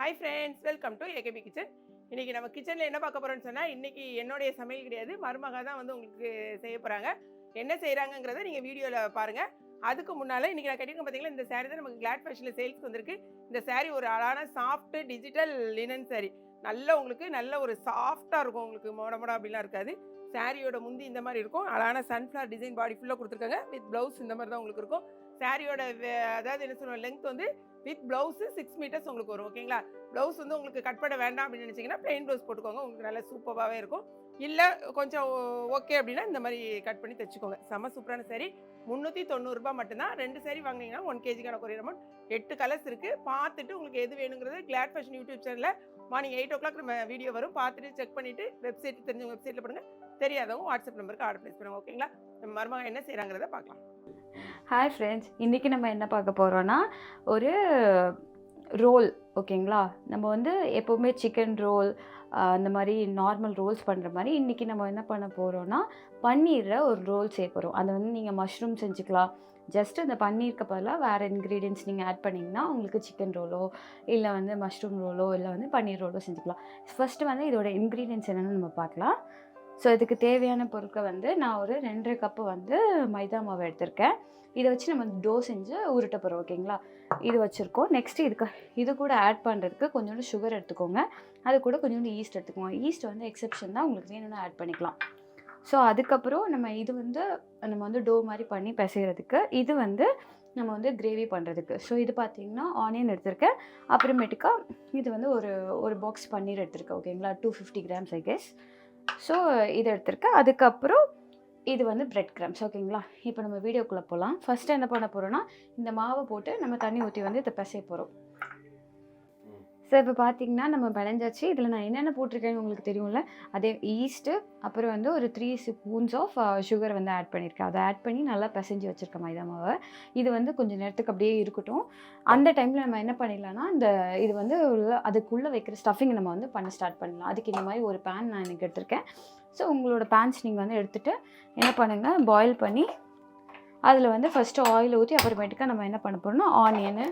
Hi friends, welcome to AKP kitchen. இன்றைக்கி நம்ம கிச்சனில் என்ன பார்க்க போகிறோன்னு சொன்னால், இன்றைக்கி என்னுடைய சமையல் கிடையாது, மருமக தான் வந்து உங்களுக்கு செய்ய போகிறாங்க. என்ன செய்கிறாங்கங்கிறத நீங்கள் வீடியோவில் பாருங்கள். அதுக்கு முன்னால் இன்றைக்கி நான் கட்டியிருக்கேன் பார்த்தீங்களா, இந்த சாரீ தான் நமக்கு கிளாட் ஃபேஷனில் சேல்ஸ்க்கு வந்திருக்கு. இந்த சாரீ ஒரு அழகான சாஃப்ட்டு டிஜிட்டல் லினன் சாரீ. நல்ல உங்களுக்கு நல்ல ஒரு சாஃப்டாக இருக்கும், உங்களுக்கு மொட அப்படிலாம் இருக்காது. சாரியோட முந்தி இந்த மாதிரி இருக்கும், அழகான சன்ஃப்ளவர் டிசைன் பாடி ஃபுல்லாக கொடுத்துருக்காங்க. வித் ப்ளவுஸ் இந்த மாதிரி தான் உங்களுக்கு இருக்கும். சாரியோட அதாவது என்ன சொல்லுவோம், லென்த் வந்து வித் ப்ளவுஸு 6 மீட்டர்ஸ் உங்களுக்கு வரும். ஓகேங்களா? ப்ளவுஸ் வந்து உங்களுக்கு கட் பண்ண வேண்டாம் அப்படின்னு நினச்சிங்கன்னா பிளெயின் ப்ளவுஸ் போட்டுக்கோங்க, உங்களுக்கு நல்லா சூப்பராகவே இருக்கும். இல்லை கொஞ்சம் ஓகே அப்படின்னா இந்த மாதிரி கட் பண்ணி தைச்சிக்கோங்க. செம்ம சூப்பரான சாரி. 390 ரூபா மட்டும்தான். 2 சாரி வாங்கினீங்கன்னா 1 kg கொரியர் அமௌண்ட். 8 கலர்ஸ் இருக்குது. பார்த்துட்டு உங்களுக்கு எது வேணுங்கிறது கிளாட் ஃபேஷன் யூடியூப் சேனலில் மார்னிங் 8 o'clock நம்ம வீடியோ வரும். பார்த்துட்டு செக் பண்ணிவிட்டு வெப்சைட் தெரிஞ்சவங்க வெப்சைட்டில் பண்ணுங்கள், தெரியாதவங்க வாட்ஸ்அப் நம்பருக்கு ஆர்டர் ப்ளேஸ் பண்ணுங்கள். ஓகேங்களா? நம்ம மருமக என்ன செய்கிறாங்கிறத பார்க்கலாம். ஹாய் ஃப்ரெண்ட்ஸ், இன்றைக்கி நம்ம என்ன பார்க்க போகிறோன்னா ஒரு ரோல். ஓகேங்களா? நம்ம வந்து எப்போவுமே சிக்கன் ரோல் அந்த மாதிரி நார்மல் ரோல்ஸ் பண்ணுற மாதிரி இன்றைக்கி நம்ம என்ன பண்ண போகிறோன்னா பன்னீரில் ஒரு ரோல் செய்ய போகிறோம். அதை வந்து நீங்கள் மஷ்ரூம் செஞ்சுக்கலாம். ஜஸ்ட் அந்த பன்னீருக்கு பதிலாக வேறு இன்க்ரீடியன்ட்ஸ் நீங்கள் ஆட் பண்ணிங்கன்னா உங்களுக்கு சிக்கன் ரோலோ இல்லை வந்து மஷ்ரூம் ரோலோ இல்லை வந்து பன்னீர் ரோலோ செஞ்சுக்கலாம். ஃபஸ்ட்டு வந்து இதோட இன்க்ரீடியன்ட்ஸ் என்னென்னு நம்ம பார்க்கலாம். ஸோ இதுக்கு தேவையான பொருட்கள் வந்து நான் ஒரு 2.5 கப்பு வந்து மைதா மாவு எடுத்திருக்கேன். இதை வச்சு நம்ம டோ செஞ்சு உருட்ட போகிறோம். ஓகேங்களா? இது வச்சுருக்கோம். நெக்ஸ்ட்டு இது கூட ஆட் பண்ணுறதுக்கு கொஞ்சோண்டு சுகர் எடுத்துக்கோங்க. அது கூட கொஞ்சோண்டு ஈஸ்ட் எடுத்துக்கோங்க. ஈஸ்ட் வந்து எக்ஸெப்ஷன் தான், உங்களுக்கு வேணும்னா ஆட் பண்ணிக்கலாம். ஸோ அதுக்கப்புறம் நம்ம வந்து டோ மாதிரி பண்ணி பிசைகிறதுக்கு, இது வந்து நம்ம வந்து கிரேவி பண்ணுறதுக்கு. ஸோ இது பார்த்திங்கன்னா ஆனியன் எடுத்திருக்கேன். அப்புறமேட்டுக்கா இது வந்து ஒரு பாக்ஸ் பன்னீர் எடுத்திருக்கேன். ஓகேங்களா? 250 grams ஐ கெஸ். ஸோ இது எடுத்திருக்கேன். அதுக்கப்புறம் இது வந்து பிரெட் கிரம்ஸ். ஓகேங்களா? இப்போ நம்ம வீடியோக்குள்ளே போகலாம். ஃபஸ்ட்டு என்ன பண்ண போகிறோன்னா, இந்த மாவை போட்டு நம்ம தண்ணி ஊற்றி வந்து இதை பிசைய போகிறோம். ஸோ இப்போ பார்த்திங்கன்னா நம்ம பிணைஞ்சாச்சு. இதில் நான் என்னென்ன போட்டிருக்கேன்னு உங்களுக்கு தெரியும்ல, அதே ஈஸ்ட்டு, அப்புறம் வந்து ஒரு 3 ஸ்பூன்ஸ் ஆஃப் சுகர் வந்து ஆட் பண்ணியிருக்கேன். அதை ஆட் பண்ணி நல்லா பிசைஞ்சு வச்சுருக்கேன் மைதா மாவை. இது வந்து கொஞ்சம் நேரத்துக்கு அப்படியே இருக்கட்டும். அந்த டைமில் நம்ம என்ன பண்ணிடலாம்னா, இது வந்து அதுக்குள்ளே வைக்கிற ஸ்டஃபிங் நம்ம வந்து பண்ண ஸ்டார்ட் பண்ணலாம். அதுக்கு இந்த மாதிரி ஒரு பேன் நான் எனக்கு எடுத்திருக்கேன். ஸோ உங்களோட பேன்ஸ் நீங்கள் வந்து எடுத்துகிட்டு என்ன பண்ணுங்கள், பாயில் பண்ணி அதில் வந்து ஃபஸ்ட்டு ஆயில் ஊற்றி அப்புறமேட்டுக்கா நம்ம என்ன பண்ண போகிறோம்னா ஆனியனு,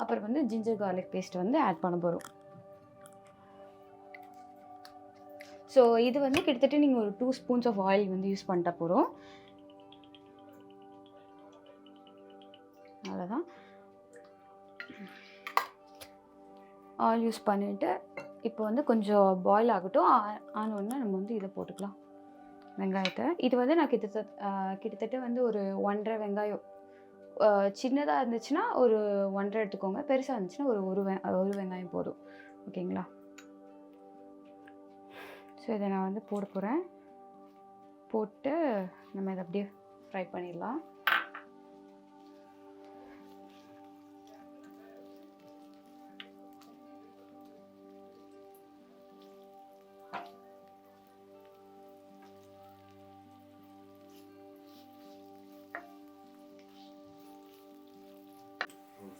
அப்புறம் வந்து ஜிஞ்சர் கார்லிக் பேஸ்ட் வந்து ஆட் பண்ண போகிறோம். ஸோ இது வந்து கிட்டத்தட்ட நீங்கள் ஒரு 2 ஸ்பூன்ஸ் ஆஃப் ஆயில் வந்து யூஸ் பண்ணிட்டா போகிறோம். அவ்வளோதான். ஆயில் யூஸ் பண்ணிவிட்டு இப்போ வந்து கொஞ்சம் பாயில் ஆகட்டும். ஆனோடனே நம்ம வந்து இதை போட்டுக்கலாம், வெங்காயத்தை. இது வந்து நான் கிட்டத்தட்ட வந்து ஒரு 1.5 வெங்காயம். சின்னதாக இருந்துச்சுன்னா ஒரு 1.5 எடுத்துக்கோங்க. பெருசாக இருந்துச்சுன்னா ஒரு வெங்காயம் போதும். ஓகேங்களா? ஸோ இதை நான் வந்து போட போகிறேன். போட்டு நம்ம இதை அப்படியே ஃப்ரை பண்ணிடலாம்.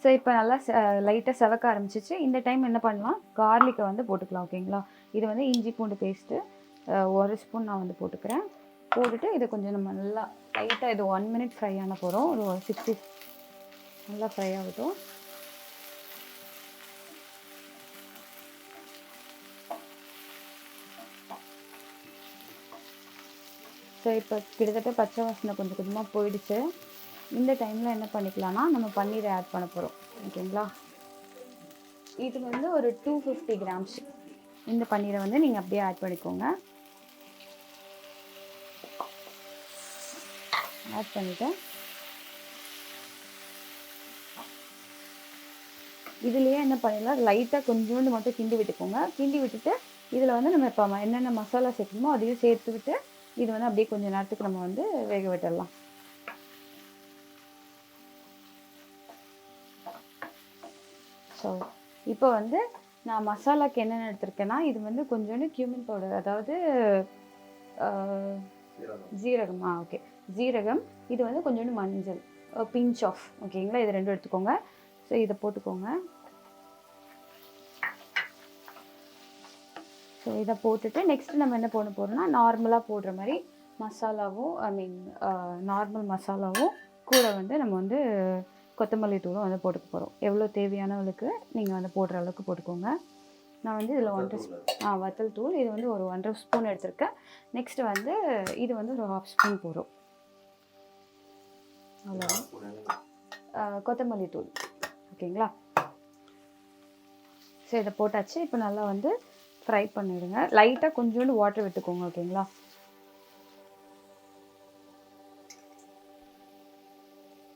ஸோ இப்போ நல்லா லைட்டாக செவக்க ஆரம்பிச்சிச்சு. இந்த டைம் என்ன பண்ணலாம், கார்லிக்கை வந்து போட்டுக்கலாம். ஓகேங்களா? இது வந்து இஞ்சி பூண்டு பேஸ்ட்டு 1 ஸ்பூன் நான் வந்து போட்டுக்கிறேன். போட்டுட்டு இதை கொஞ்சம் நம்ம நல்லா லைட்டாக இது 1 minute ஃப்ரை ஆன போகிறோம். ஒரு 60 நல்லா ஃப்ரை ஆகட்டும். ஸோ இப்போ கிட்டத்தட்ட பச்சை வாசனை கொஞ்சம் கொஞ்சமாக போயிடுச்சு. இந்த டைமில் என்ன பண்ணிக்கலாம்னா நம்ம பன்னீரை ஆட் பண்ண போகிறோம். ஓகேங்களா? இது வந்து ஒரு 250 grams. இந்த பன்னீரை வந்து நீங்கள் அப்படியே ஆட் பண்ணிக்கோங்க. ஆட் பண்ணிவிட்டு இதுலேயே என்ன பண்ணிடலாம், லைட்டாக கொஞ்சோண்டு மட்டும் கிண்டி விட்டுக்கோங்க. கிண்டி விட்டுட்டு இதில் வந்து நம்ம இப்போ என்னென்ன மசாலா சேர்க்கணுமோ அதையும் சேர்த்து விட்டு இது வந்து அப்படியே கொஞ்சம் நேரத்துக்கு நம்ம வந்து வேக விட்டுடலாம். ஸோ இப்போ வந்து நான் மசாலாவுக்கு என்னென்ன எடுத்திருக்கேன்னா, இது வந்து கொஞ்சோண்டு கியூமின் பவுடர், அதாவது ஜீரகம். ஓகே, ஜீரகம். இது வந்து கொஞ்சோண்டு மஞ்சள், பிஞ்ச் ஆஃப். ஓகேங்களா? இது 2 எடுத்துக்கோங்க. ஸோ இதை போட்டுக்கோங்க. ஸோ இதை போட்டுட்டு நெக்ஸ்ட்டு நம்ம என்ன போட போகிறோம்னா, நார்மலாக போடுற மாதிரி மசாலாவும் நார்மல் மசாலாவும் கூட வந்து நம்ம வந்து கொத்தமல்லி தூளும் வந்து போட்டுக்க போகிறோம். எவ்வளோ தேவையானவளுக்கு நீங்கள் வந்து போடுற அளவுக்கு போட்டுக்கோங்க. நான் வந்து இதில் 1 வத்தல் தூள் இது வந்து ஒரு 1.5 ஸ்பூன் எடுத்திருக்கேன். நெக்ஸ்ட் வந்து இது வந்து ஒரு 1/2 ஸ்பூன் போடும். அவ்வளோதான். கொத்தமல்லி தூள் ஓகேங்களா. ஸோ இதை போட்டாச்சு. இப்போ நல்லா வந்து ஃப்ரை பண்ணிவிடுங்க. லைட்டாக கொஞ்சோண்டு வாட்டர் விட்டுக்கோங்க ஓகேங்களா.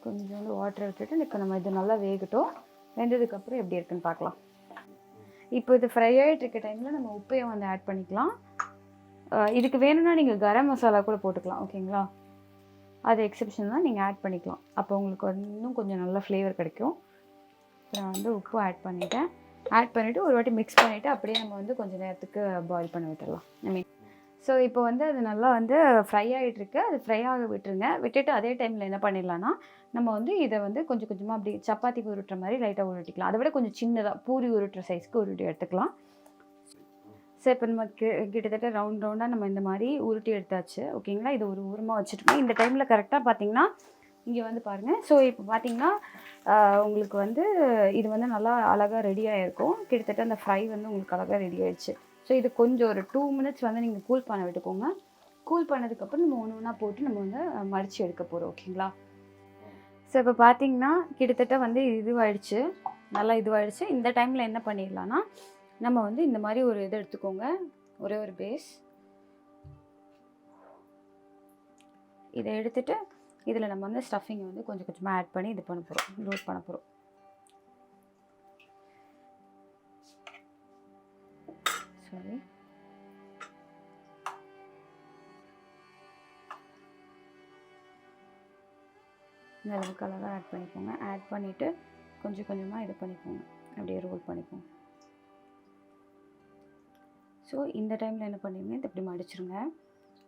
கொஞ்சோண்டு வாட்டர் விட்டுட்டு இப்போ நம்ம இது நல்லா வேகட்டும். வெந்ததுக்கப்புறம் எப்படி இருக்குன்னு பார்க்கலாம். இப்போ இது ஃப்ரை ஆகிட்டு இருக்க டைமில் நம்ம உப்பையும் வந்து ஆட் பண்ணிக்கலாம். இதுக்கு வேணும்னா நீங்கள் கரம் மசாலா கூட போட்டுக்கலாம் ஓகேங்களா. அது எக்ஸெப்ஷன் தான், நீங்கள் ஆட் பண்ணிக்கலாம். அப்போ உங்களுக்கு இன்னும் கொஞ்சம் நல்ல ஃப்ளேவர் கிடைக்கும். நான் வந்து உப்பு ஆட் பண்ணிவிட்டேன். ஆட் பண்ணிவிட்டு ஒரு வாட்டி மிக்ஸ் பண்ணிவிட்டு அப்படியே நம்ம வந்து கொஞ்சம் நேரத்துக்கு பாயில் பண்ண விட்டுடலாம். ஸோ இப்போ வந்து அது நல்லா வந்து ஃப்ரை ஆகிட்டுருக்கு. அது ஃப்ரை ஆக விட்டுருங்க. விட்டுட்டு அதே டைமில் என்ன பண்ணிடலான்னா நம்ம வந்து இதை வந்து கொஞ்சம் கொஞ்சமாக அப்படி சப்பாத்திக்கு உருட்டுற மாதிரி லைட்டாக உருட்டிக்கலாம். அதை விட கொஞ்சம் சின்னதாக பூரி உருட்டுற சைஸ்க்கு உருட்டி எடுத்துக்கலாம். ஸோ இப்போ நம்ம கிட்டத்தட்ட ரவுண்டாக நம்ம இந்த மாதிரி உருட்டி எடுத்தாச்சு ஓகேங்களா. இது ஒரு ஓரமாக வச்சுட்டோம். இந்த டைமில் கரெக்டாக பார்த்தீங்கன்னா இங்கே வந்து பாருங்கள். ஸோ இப்போ பார்த்தீங்கன்னா உங்களுக்கு வந்து இது வந்து நல்லா அழகாக ரெடியாக இருக்கும். கிட்டத்தட்ட அந்த ஃப்ரை வந்து உங்களுக்கு அழகாக ரெடி ஆகிடுச்சு. ஸோ இது கொஞ்சம் ஒரு 2 மினிட்ஸ் வந்து நீங்கள் கூல் பண்ண விட்டுக்கோங்க. கூல் பண்ணதுக்கப்புறம் நம்ம ஒன்று ஒன்றா போட்டு நம்ம வந்து மடித்து எடுக்க போகிறோம் ஓகேங்களா. ஸோ இப்போ பார்த்தீங்கன்னா கிட்டத்தட்ட வந்து இதுவாகிடுச்சு, நல்லா இதுவாகிடுச்சு. இந்த டைமில் என்ன பண்ணிடலான்னா நம்ம வந்து இந்த மாதிரி ஒரு இது எடுத்துக்கோங்க, ஒரே ஒரு பேஸ். இதை எடுத்துகிட்டு இதில் நம்ம வந்து ஸ்டஃபிங்கை வந்து கொஞ்சம் கொஞ்சமாக ஆட் பண்ணி இது பண்ண போகிறோம், லோட் பண்ண போகிறோம். சாரி, இந்த அளவுக்கு அழகாக ஆட் பண்ணிக்கோங்க. ஆட் பண்ணிவிட்டு கொஞ்சம் கொஞ்சமாக இது பண்ணிக்கோங்க, அப்படியே ரோல் பண்ணிக்கோங்க. ஸோ இந்த டைமில் என்ன பண்ணிடுங்க, இது இப்படி மடிச்சிருங்க.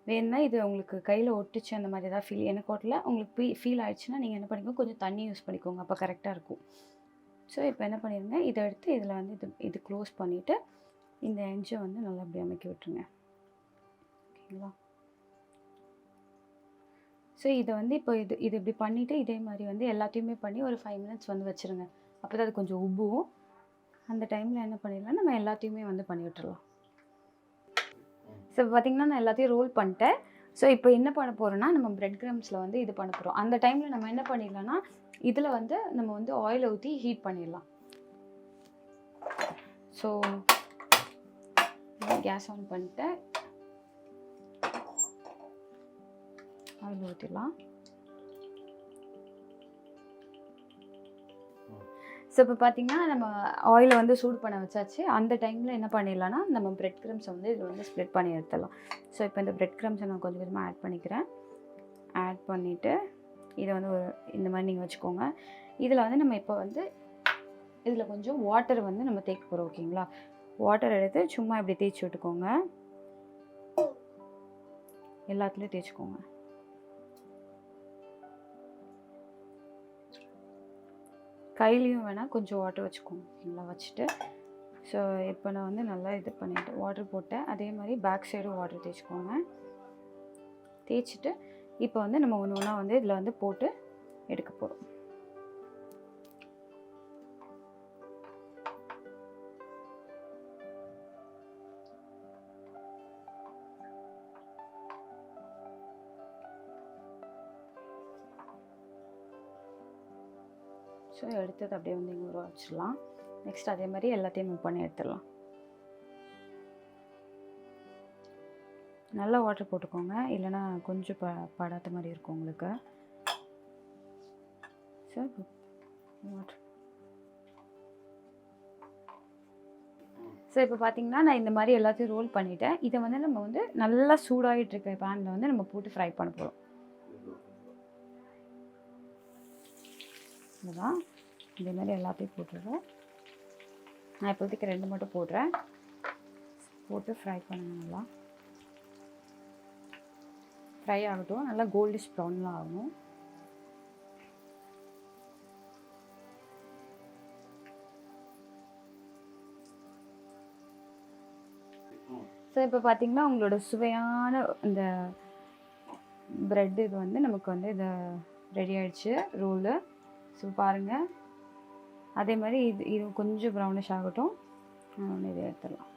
வேணுன்னா இது உங்களுக்கு கையில் ஒட்டிச்சு அந்த மாதிரி ஏதாவது ஃபீல் எனக்கு ஓட்டல உங்களுக்கு ஃபீல் ஆகிடுச்சுன்னா நீங்கள் என்ன பண்ணிக்கோங்க, கொஞ்சம் தண்ணி யூஸ் பண்ணிக்கோங்க, அப்போ கரெக்டாக இருக்கும். ஸோ இப்போ என்ன பண்ணிடுங்க, இதை எடுத்து இதில் வந்து இது க்ளோஸ் பண்ணிவிட்டு இந்த எட்ஜை வந்து நல்லா அப்படி அமைக்கி விட்டுருங்க ஓகேங்களா. ஸோ இதை வந்து இப்போ இது இப்படி பண்ணிவிட்டு இதே மாதிரி வந்து எல்லாத்தையுமே பண்ணி ஒரு 5 மினிட்ஸ் வந்து வச்சுருங்க. அப்போ தான் அது கொஞ்சம் உப்பும். அந்த டைமில் என்ன பண்ணிடலாம், நம்ம எல்லாத்தையுமே வந்து பண்ணி விட்டுறலாம். ஸோ பார்த்திங்கன்னா நான் எல்லாத்தையும் ரோல் பண்ணிட்டேன். ஸோ இப்போ என்ன பண்ண போகிறோன்னா நம்ம பிரெட் க்ரம்ஸில் வந்து இது பண்ண போகிறோம். அந்த டைமில் நம்ம என்ன பண்ணிடலாம்னா இதில் வந்து நம்ம வந்து ஆயில் ஊற்றி ஹீட் பண்ணிடலாம். ஸோ கேஸ் ஆன் பண்ணிட்டேன், ஆயில் ஊற்றிடலாம். ஸோ இப்போ பார்த்திங்கன்னா நம்ம ஆயிலை வந்து சூடு பண்ண வச்சாச்சு. அந்த டைமில் என்ன பண்ணிடலாம்னா நம்ம பிரெட் க்ரம்ஸை வந்து இது வந்து ஸ்ப்ளிட் பண்ணி எடுத்துடலாம். ஸோ இப்போ இந்த பிரெட் க்ரம்ஸை நான் கொஞ்சம் கொஞ்சமாக ஆட் பண்ணிக்கிறேன். ஆட் பண்ணிவிட்டு இதை வந்து ஒரு இந்த மாதிரி நீங்கள் வச்சுக்கோங்க. இதில் வந்து நம்ம இப்போ வந்து இதில் கொஞ்சம் வாட்டர் வந்து நம்ம தேய்க்க போகிறோம் ஓகேங்களா. வாட்டர் எடுத்து சும்மா இப்படி தேய்ச்சி விட்டுக்கோங்க, எல்லாத்துலேயும் தேய்ச்சிக்கோங்க. கையிலையும் வேணால் கொஞ்சம் வாட்டர் வச்சுக்கோங்க ஓகேங்களா. வச்சுட்டு ஸோ இப்போ நான் வந்து நல்லா இது பண்ணிவிட்டு வாட்டர் போட்டேன். அதே மாதிரி பேக் சைடும் வாட்டர் தேய்ச்சிக்கோங்க. தேய்ச்சிட்டு இப்போ வந்து நம்ம ஒன்று ஒன்றா வந்து இதில் வந்து போட்டு எடுக்க போகிறோம். ஸோ எடுத்தது அப்படியே வந்து இங்கே ஊற வச்சிடலாம். நெக்ஸ்ட் அதே மாதிரி எல்லாத்தையும் மூவ் பண்ணி எடுத்துடலாம். நல்லா வாட்டர் போட்டுக்கோங்க, இல்லைனா கொஞ்சம் படாத மாதிரி இருக்கும் உங்களுக்கு. So water. ஸோ இப்போ பார்த்தீங்கன்னா நான் இந்த மாதிரி எல்லாத்தையும் ரோல் பண்ணிவிட்டேன். இதை வந்து நம்ம வந்து நல்லா சூடாகிட்டு இருக்க பேனில் வந்து நம்ம போட்டு ஃப்ரை பண்ண போகிறோம். இதுதான் இதே மாதிரி எல்லாத்தையும் போட்டுடுறோம். நான் இப்போதைக்கு 2 மட்டும் போடுறேன். போட்டு ஃப்ரை பண்ணணும். நல்லா ஃப்ரை ஆகட்டும், நல்லா கோல்டிஷ் ப்ரௌன்லாம் ஆகணும். ஸோ இப்போ பார்த்திங்கன்னா உங்களோட சுவையான இந்த ப்ரெட் இது வந்து நமக்கு வந்து இது ரெடி ஆகிடுச்சு ரோலு. ஸோ பாருங்கள், அதே மாதிரி இது கொஞ்சம் ப்ரௌனிஷ் ஆகட்டும். இதை எடுத்துடலாம்.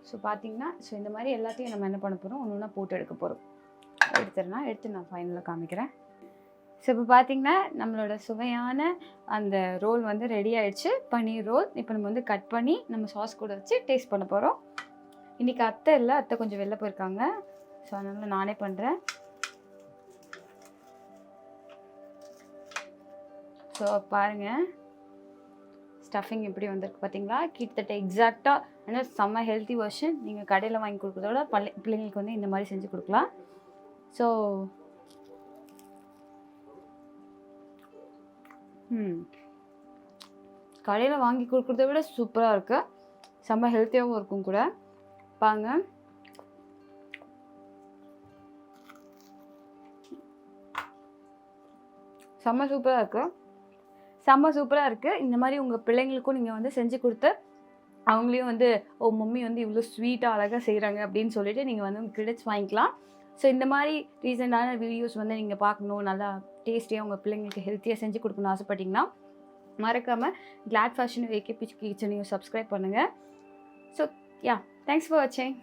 ஸோ பார்த்தீங்கன்னா இந்த மாதிரி எல்லாத்தையும் நம்ம என்ன பண்ண போகிறோம், ஒன்று ஒன்றா போட்டு எடுக்க போகிறோம். எடுத்து நான் ஃபைனலாக காமிக்கிறேன். ஸோ இப்போ பார்த்தீங்கன்னா நம்மளோட சுவையான அந்த ரோல் வந்து ரெடி ஆயிடுச்சு, பன்னீர் ரோல். இப்போ நம்ம வந்து கட் பண்ணி நம்ம சாஸ் கூட வச்சு டேஸ்ட் பண்ண போகிறோம். இன்றைக்கி அத்தை இல்லை, அத்தை கொஞ்சம் வெளில போயிருக்காங்க. ஸோ அதனால் நானே பண்ணுறேன். ஸோ பாருங்கள் ஸ்டஃபிங் எப்படி வந்திருக்கு பார்த்தீங்களா? கிட்டத்தட்ட எக்ஸாக்டாக ஏன்னா செம்ம ஹெல்த்தி வெர்ஷன். நீங்கள் கடையில் வாங்கி கொடுக்குறதோட பிள்ளைங்களுக்கு வந்து இந்த மாதிரி செஞ்சு கொடுக்கலாம். ஸோ கடையில் வாங்கி கொடுக்குறத விட சூப்பராக இருக்குது. செம்ம ஹெல்த்தியாகவும் இருக்கும் கூட. பாருங்க செம்ம சூப்பராக இருக்குது. இந்த மாதிரி உங்கள் பிள்ளைங்களுக்கும் நீங்கள் வந்து செஞ்சு கொடுத்து அவங்களையும் வந்து மம்மி வந்து இவ்வளோ ஸ்வீட்டாக அழகாக செய்கிறாங்க அப்படின்னு சொல்லிட்டு நீங்கள் வந்து உங்கள் கிரெடிட்ஸ் வாங்கிக்கலாம். ஸோ இந்த மாதிரி ரீசெண்டான வீடியோஸ் வந்து நீங்கள் பார்க்கணும், நல்லா டேஸ்டியாக உங்கள் பிள்ளைங்களுக்கு ஹெல்த்தியாக செஞ்சு கொடுக்கணும்னு ஆசைப்பட்டிங்கன்னா மறக்காமல் கிளாட் ஃபேஷன் ஏகேபி கிச்சனையும் சப்ஸ்கிரைப் பண்ணுங்கள். ஸோ தேங்க்ஸ் ஃபார் வாட்சிங்.